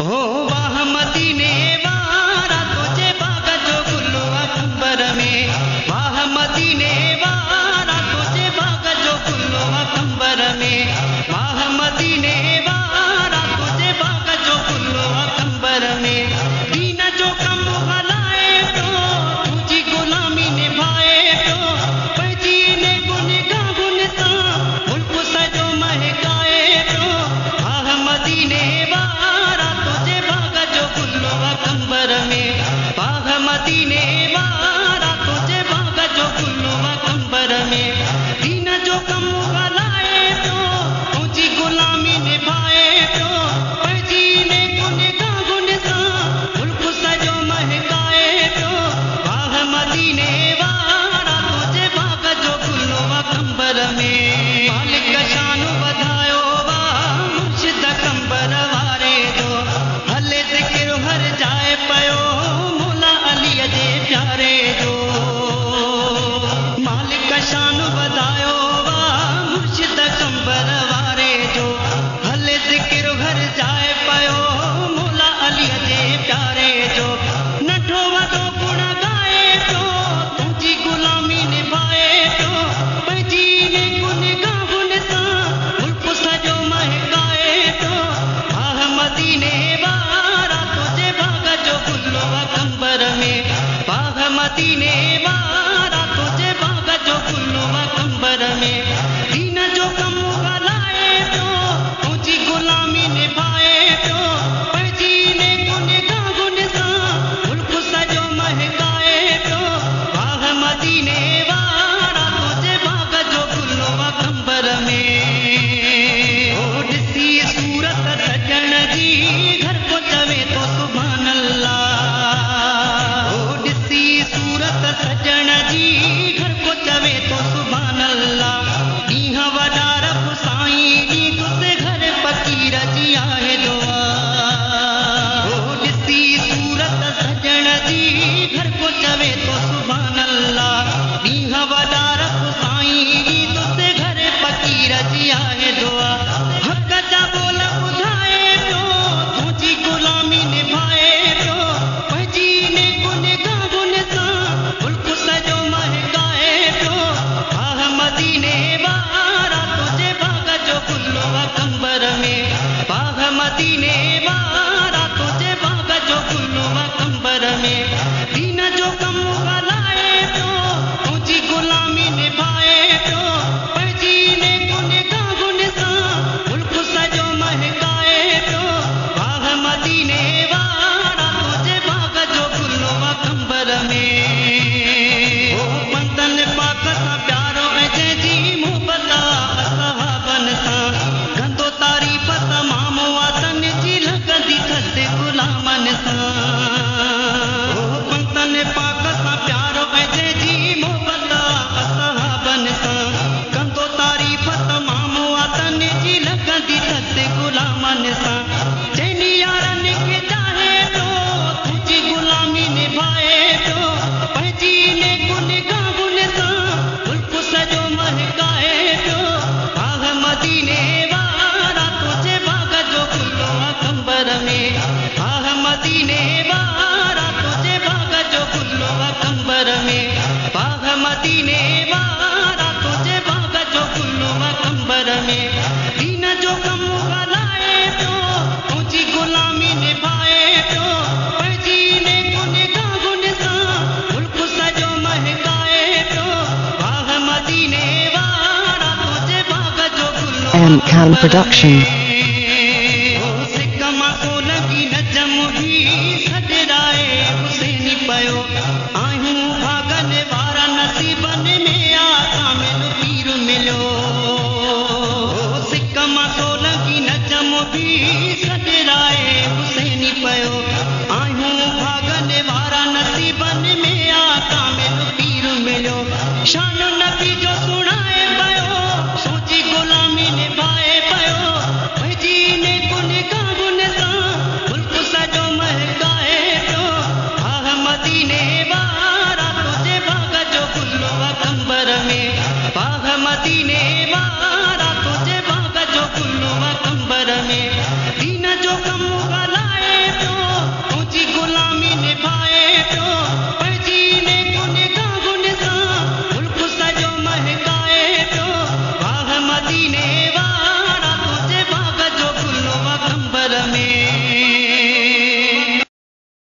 ओ वाह मदीने वारा तुझे बाग जो गुलो अंबर में, वाह मदीने वारा तुझे बाग जो गुलो अंबर में, वाह मदीने वारा तुझे बाग जो गुलो अंबर में। दीन जो कम हलाए तो तुझी गुलामी निभाए तो पंहिंजी ने गुनगा गुन सां मुल्क सजो महकाए तो, वाह मदीने वारा तुझे बाग जो गुलो अंबर में, वाह मदीने वारा तुझे बाग जो गुलो अंबर में। दीन जो कम हलाए तो तुझी गुलामी निभाए तो पंहिंजी ने गुनगा गुन सां मुल्क सजो महकाए तो, वाह मदीने वारा तुझे बाग जो गुलो अंबर में। मालिक शान वधायो वाह मुर्शिद कंबर वारे जो, हले ज़िक्र हर जाए पयो मौला अलीअ जे प्यारे जो। मालिक शान वधायो वाह मुर्शिद कंबर वारे जो, हले ज़िक्र हर जाए पयो मौला अलीअ जे प्यारे जो। नंढो वॾो गुण ॻाए तो तुंहिंजी गुलामी निभाए तो पंहिंजी ने गुनगा गुन सां मुल्क सजो महकाए तो, वाह मदीने वारा तुझे बाग जो गुलो अंबर में, वाह मदीने वारा तुझे बाग जो गुलो अंबर में। दीन जो कम हलाए तो तुंहिंजी गुलामी निभाए तो पंहिंजी ने गुनगा गुन सां मुल्क सजो महकाए तो, वाह मदीने वारा तुझे बाग जो गुलो अंबर में। ओ ॾिसी सूरत सजण जी घर को चवे तो सुभान अल्लाह, ओ ॾिसी सूरत सजण जी घर को चवे तो सुभान अल्लाह। ॾींहं वॾा रब साईं ॾींहुं तुसे घर फ़क़ीर जी आहे दुआ, ओ ॾिसी सूरत सजण जी घर को चवे तो सुभान अल्लाह। ॾींहं वॾा रब साईं ॾींहुं तुसे घर फ़क़ीर जी आहे दुआ। हक़ जा बोल ॿुधाए तो तुंहिंजी गुलामी निभाए तो पंहिंजी ने गुनगा गुन सां मुल्क सजो महकाए तो, वाह मदीने वारा तुझे बाग जो गुलो अंबर में, वाह मदीने वारा तुझे बाग जो गुलो अंबर में। दीन जो कम हलाए तो तुंहिंजी गुलामी निभाए तो पंहिंजी ने गुनगा गुन सां मुल्क सजो महकाए तो, वाह मदीने वारा तुझे बाग जो गुलो अंबर में। ओ पंतन पाक सां प्यारो ऐं जंहिंजी मोहबत असहाबन सां गंदो तारीफ़ तमाम वातन जी लॻंदी थसि गुलामन सां। ओ पंतन पाक सां प्यारो ऐं जंहिंजी मोहबत असहाबन सां गंदो तारीफ़ तमाम वातन जी लॻंदी थसि गुलामन सां। जंहिं यारनि खे चाहे तो तुंहिंजी गुलामी निभाए तो पंहिंजी ने गुनगा गुन सां मुल्क सजो महकाए तो, वाह मदीने वारा तुझे बाग जो गुलो अंबर में, वाह मदीने वारा तुझे बाग जो गुलो अंबर में, वाह मदीने वारा तुझे बाग जो गुलो अंबर में। दीन जो कम हलाए तो तुंहिंजी गुलामी निभाए तो पंहिंजी ने गुनगा गुन सां मुल्क सजो महकाए तो, वाह मदीने वारा तुझे बाग जो गुलो M-Can Production. ओ सिक मां को लगी नजम भी सजराए हुसैनी पयो।